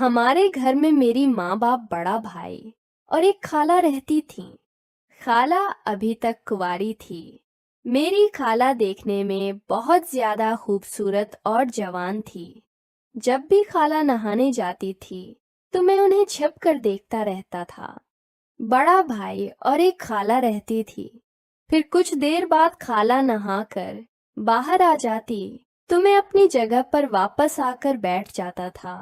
हमारे घर में मेरी माँ बाप बड़ा भाई और एक खाला रहती थी। खाला अभी तक कुंवारी थी। मेरी खाला देखने में बहुत ज्यादा खूबसूरत और जवान थी। जब भी खाला नहाने जाती थी तो मैं उन्हें छिप कर देखता रहता था। बड़ा भाई और एक खाला रहती थी। फिर कुछ देर बाद खाला नहाकर बाहर आ जाती तो मैं अपनी जगह पर वापस आकर बैठ जाता था।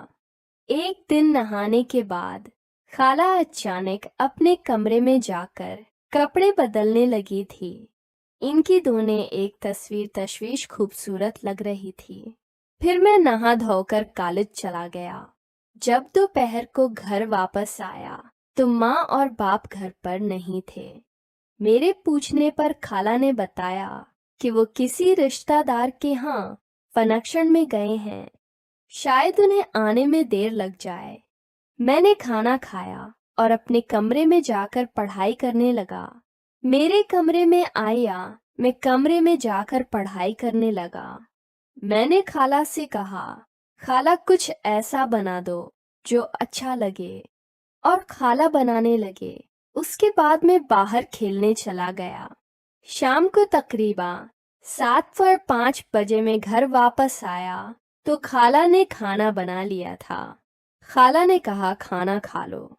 एक दिन नहाने के बाद खाला अचानक अपने कमरे में जाकर कपड़े बदलने लगी थी। इनकी दोनों एक तस्वीर तशवीश खूबसूरत लग रही थी। फिर मैं नहा धोकर कॉलेज चला गया। जब दोपहर को घर वापस आया तो माँ और बाप घर पर नहीं थे। मेरे पूछने पर खाला ने बताया कि वो किसी रिश्तेदार के यहाँ फंक्शन में गए हैं। शायद उन्हें आने में देर लग जाए। मैंने खाना खाया और अपने कमरे में जाकर पढ़ाई करने लगा। मेरे कमरे में आया, मैं कमरे में जाकर पढ़ाई करने लगा। मैंने खाला से कहा, खाला कुछ ऐसा बना दो जो अच्छा लगे, और खाला बनाने लगे। उसके बाद मैं बाहर खेलने चला गया। शाम को तकरीबन 7:05 बजे मैं घर वापस आया तो खाला ने खाना बना लिया था। खाला ने कहा खाना खा लो।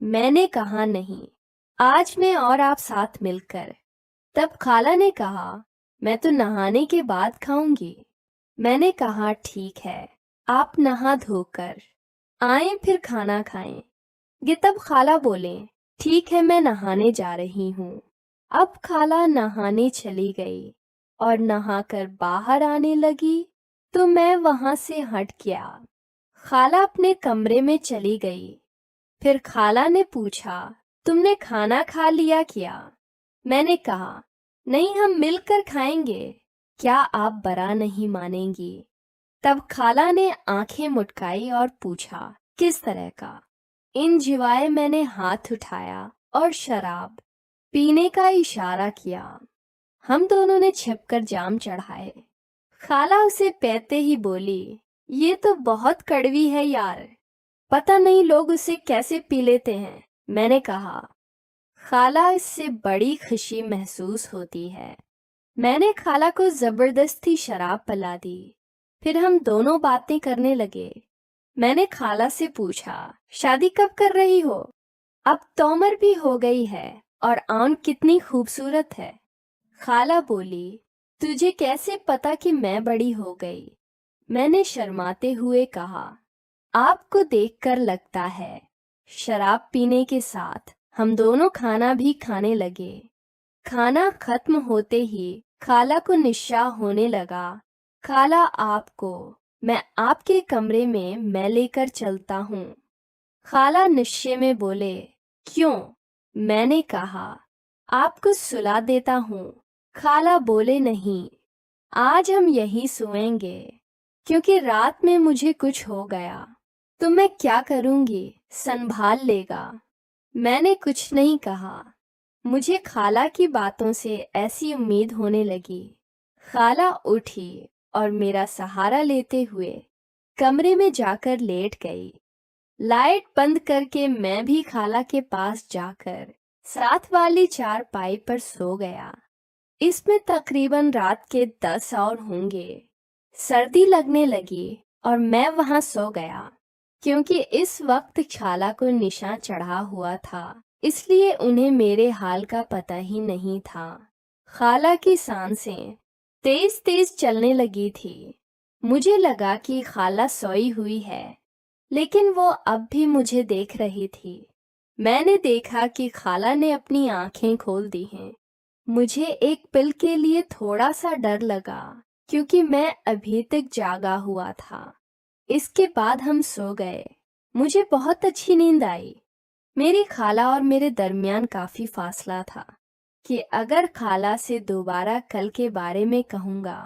मैंने कहा नहीं, आज मैं और आप साथ मिलकर। तब खाला ने कहा मैं तो नहाने के बाद खाऊंगी। मैंने कहा ठीक है, आप नहा धोकर आए फिर खाना खाएं। ये तब खाला बोले ठीक है, मैं नहाने जा रही हूँ। अब खाला नहाने चली गई और नहाकर बाहर आने लगी तो मैं वहां से हट गया। खाला अपने कमरे में चली गई। फिर खाला ने पूछा तुमने खाना खा लिया क्या? मैंने कहा नहीं, हम मिलकर खाएंगे। क्या आप बुरा नहीं मानेंगी? तब खाला ने आंखें मुटकाई और पूछा किस तरह का? इन जिवाए मैंने हाथ उठाया और शराब पीने का इशारा किया। हम दोनों ने छिपकर जाम चढ़ाए। खाला उसे पीते ही बोली ये तो बहुत कड़वी है यार, पता नहीं लोग उसे कैसे पी लेते हैं। मैंने कहा खाला, इससे बड़ी खुशी महसूस होती है। मैंने खाला को जबरदस्ती शराब पिला दी। फिर हम दोनों बातें करने लगे। मैंने खाला से पूछा शादी कब कर रही हो? अब तो उम्र भी हो गई है और आन कितनी खूबसूरत है। खाला बोली तुझे कैसे पता कि मैं बड़ी हो गई? मैंने शर्माते हुए कहा आपको देखकर लगता है। शराब पीने के साथ हम दोनों खाना भी खाने लगे। खाना खत्म होते ही खाला को निशा होने लगा। खाला, आपको मैं आपके कमरे में मैं लेकर चलता हूँ। खाला निश्चय में बोले क्यों? मैंने कहा आपको सुला देता हूँ। खाला बोले नहीं, आज हम यहीं सोएंगे, क्योंकि रात में मुझे कुछ हो गया तो मैं क्या करूंगी, संभाल लेगा। मैंने कुछ नहीं कहा। मुझे खाला की बातों से ऐसी उम्मीद होने लगी। खाला उठी और मेरा सहारा लेते हुए कमरे में जाकर लेट गई। लाइट बंद करके मैं भी खाला के पास जाकर साथ वाली चारपाई पर सो गया। इसमें तकरीबन रात के 10 और होंगे। सर्दी लगने लगी और मैं वहां सो गया। क्योंकि इस वक्त खाला को निशा चढ़ा हुआ था, इसलिए उन्हें मेरे हाल का पता ही नहीं था। खाला की सांसें तेज तेज चलने लगी थी। मुझे लगा कि खाला सोई हुई है, लेकिन वो अब भी मुझे देख रही थी। मैंने देखा कि खाला ने अपनी आंखें खोल दी हैं। मुझे एक पल के लिए थोड़ा सा डर लगा, क्योंकि मैं अभी तक जागा हुआ था। इसके बाद हम सो गए। मुझे बहुत अच्छी नींद आई। मेरी खाला और मेरे दरमियान काफी फासला था कि अगर खाला से दोबारा कल के बारे में कहूंगा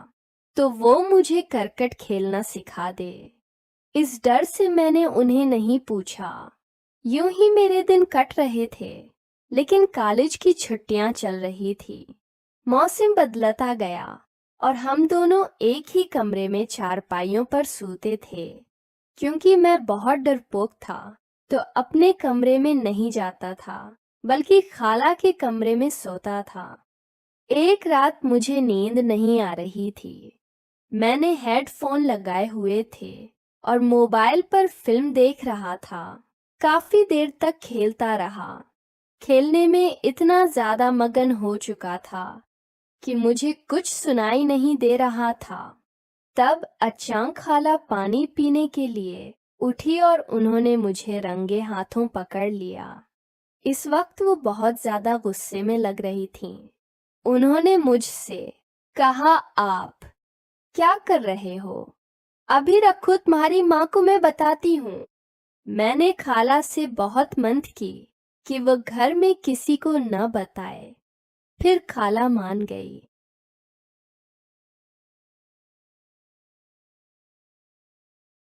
तो वो मुझे करकट खेलना सिखा दे। इस डर से मैंने उन्हें नहीं पूछा। यूं ही मेरे दिन कट रहे थे, लेकिन कॉलेज की छुट्टियां चल रही थी। मौसम बदलता गया और हम दोनों एक ही कमरे में चारपाइयों पर सोते थे। क्योंकि मैं बहुत डरपोक था तो अपने कमरे में नहीं जाता था, बल्कि खाला के कमरे में सोता था। एक रात मुझे नींद नहीं आ रही थी। मैंने हेडफोन लगाए हुए थे और मोबाइल पर फिल्म देख रहा था। काफी देर तक खेलता रहा। खेलने में इतना ज्यादा मगन हो चुका था कि मुझे कुछ सुनाई नहीं दे रहा था। तब अचानक खाला पानी पीने के लिए उठी और उन्होंने मुझे रंगे हाथों पकड़ लिया। इस वक्त वो बहुत ज्यादा गुस्से में लग रही थीं। उन्होंने मुझसे कहा, आप क्या कर रहे हो? अभी रखो, तुम्हारी माँ को मैं बताती हूँ। मैंने खाला से बहुत मंत की कि वो घर में किसी को न बताए। फिर खाला मान गई